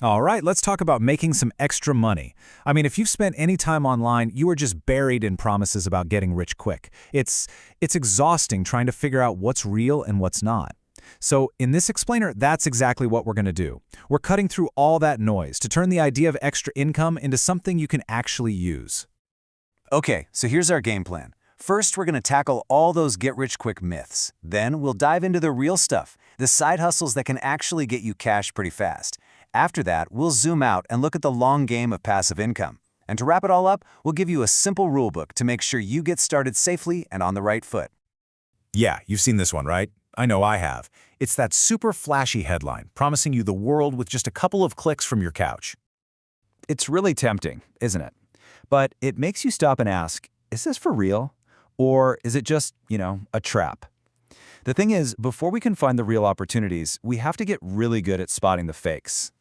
All right, let's talk about making some extra money. I mean, if you've spent any time online, you are just buried in promises about getting rich quick. It's exhausting trying to figure out what's real and what's not. So, in this explainer, that's exactly what we're going to do. We're cutting through all that noise to turn the idea of extra income into something you can actually use. Okay, so here's our game plan. First, we're going to tackle all those get-rich-quick myths. Then, we'll dive into the real stuff, the side hustles that can actually get you cash pretty fast. After that, we'll zoom out and look at the long game of passive income. And to wrap it all up, we'll give you a simple rulebook to make sure you get started safely and on the right foot. Yeah, you've seen this one, right? I know I have. It's that super flashy headline promising you the world with just a couple of clicks from your couch. It's really tempting, isn't it? But it makes you stop and ask, is this for real? Or is it just, a trap? The thing is, before we can find the real opportunities, we have to get really good at spotting the fakes.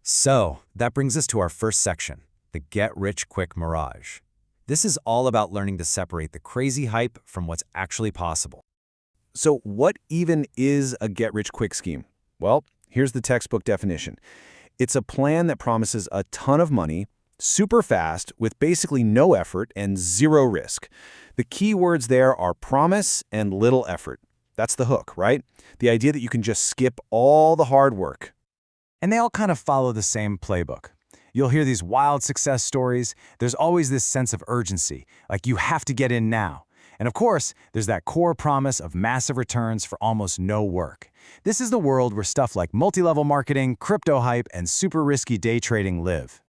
So, that brings us to our first section, the get-rich-quick mirage. This is all about learning to separate the crazy hype from what's actually possible. So what even is a get-rich-quick scheme? Well, here's the textbook definition. It's a plan that promises a ton of money, super fast, with basically no effort and zero risk. The key words there are promise and little effort. That's the hook, right? The idea that you can just skip all the hard work. And they all kind of follow the same playbook. You'll hear these wild success stories. There's always this sense of urgency, like you have to get in now. And of course, there's that core promise of massive returns for almost no work. This is the world where stuff like multi-level marketing, crypto hype, and super risky day trading live.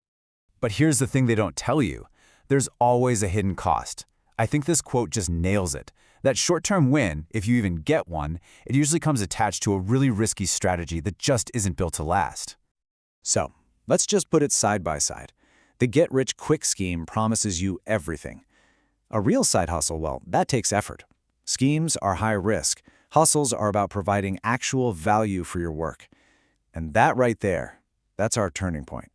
But here's the thing they don't tell you. There's always a hidden cost. I think this quote just nails it. That short-term win, if you even get one, it usually comes attached to a really risky strategy that just isn't built to last. So, let's just put it side by side. The get-rich-quick scheme promises you everything. A real side hustle, well, that takes effort. Schemes are high risk. Hustles are about providing actual value for your work. And that right there, that's our turning point.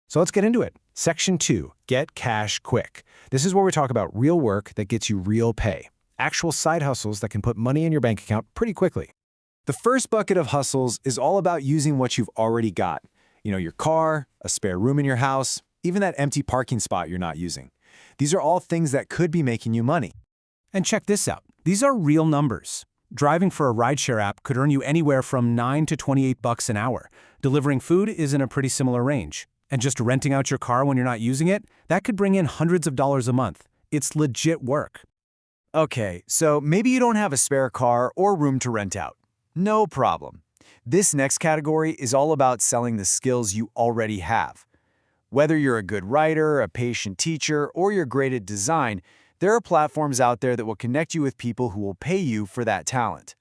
So let's get into it. Section 2, Get Cash Quick. This is where we talk about real work that gets you real pay. Actual side hustles that can put money in your bank account pretty quickly. The first bucket of hustles is all about using what you've already got. Your car, a spare room in your house, even that empty parking spot you're not using. These are all things that could be making you money. And check this out. These are real numbers. Driving for a rideshare app could earn you anywhere from $9 to $28 an hour. Delivering food is in a pretty similar range. And just renting out your car when you're not using it, that could bring in hundreds of dollars a month. It's legit work. Okay, so maybe you don't have a spare car or room to rent out. No problem. This next category is all about selling the skills you already have. Whether you're a good writer, a patient teacher, or you're great at design, there are platforms out there that will connect you with people who will pay you for that talent.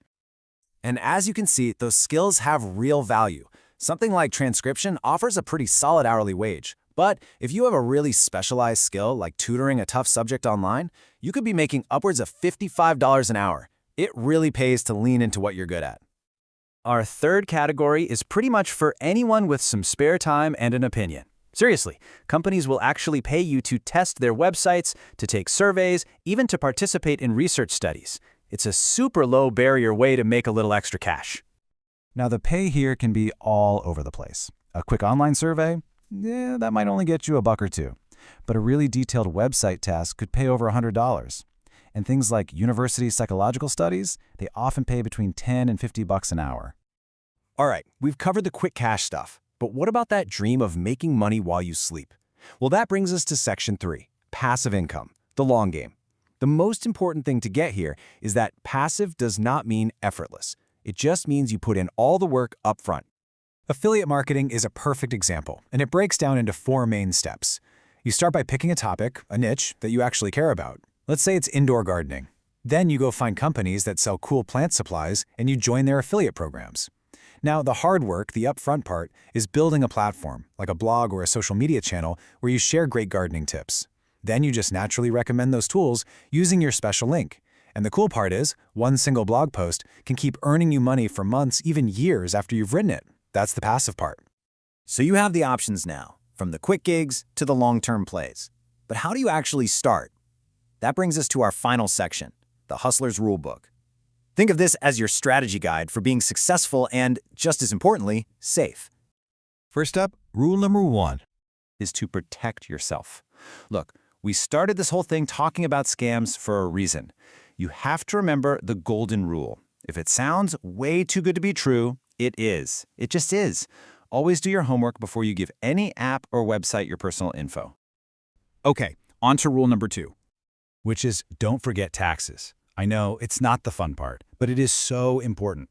And as you can see, those skills have real value. Something like transcription offers a pretty solid hourly wage. But if you have a really specialized skill like tutoring a tough subject online, you could be making upwards of $55 an hour. It really pays to lean into what you're good at. Our third category is pretty much for anyone with some spare time and an opinion. Seriously, companies will actually pay you to test their websites, to take surveys, even to participate in research studies. It's a super low barrier way to make a little extra cash. Now, the pay here can be all over the place. A quick online survey? Yeah, that might only get you $1 or $2. But a really detailed website task could pay over $100. And things like university psychological studies, they often pay between $10 and $50 an hour. All right, we've covered the quick cash stuff. But what about that dream of making money while you sleep? Well, that brings us to Section 3, Passive Income, the long game. The most important thing to get here is that passive does not mean effortless. It just means you put in all the work up front. Affiliate marketing is a perfect example, and it breaks down into 4 main steps. You start by picking a topic, a niche, that you actually care about. Let's say it's indoor gardening. Then you go find companies that sell cool plant supplies, and you join their affiliate programs. Now, the hard work, the upfront part, is building a platform, like a blog or a social media channel, where you share great gardening tips. Then you just naturally recommend those tools using your special link. And the cool part is, one single blog post can keep earning you money for months, even years after you've written it. That's the passive part. So you have the options now, from the quick gigs to the long-term plays. But how do you actually start? That brings us to our final section, the Hustler's Rulebook. Think of this as your strategy guide for being successful and, just as importantly, safe. First up, rule number 1. is to protect yourself. Look, we started this whole thing talking about scams for a reason. You have to remember the golden rule. If it sounds way too good to be true, it is. It just is. Always do your homework before you give any app or website your personal info. Okay, on to rule number 2, which is don't forget taxes. I know it's not the fun part, but it is so important.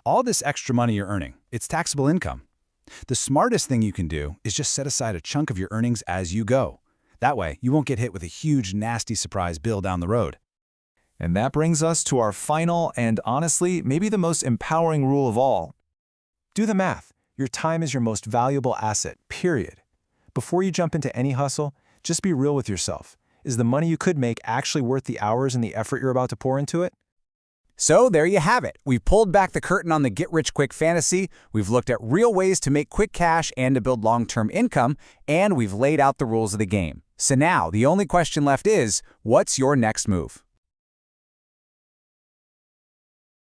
All this extra money you're earning, it's taxable income. The smartest thing you can do is just set aside a chunk of your earnings as you go. That way, you won't get hit with a huge, nasty surprise bill down the road. And that brings us to our final and honestly, maybe the most empowering rule of all. Do the math. Your time is your most valuable asset, period. Before you jump into any hustle, just be real with yourself. Is the money you could make actually worth the hours and the effort you're about to pour into it? So there you have it. We've pulled back the curtain on the get-rich-quick fantasy, we've looked at real ways to make quick cash and to build long-term income, and we've laid out the rules of the game. So now, the only question left is, what's your next move?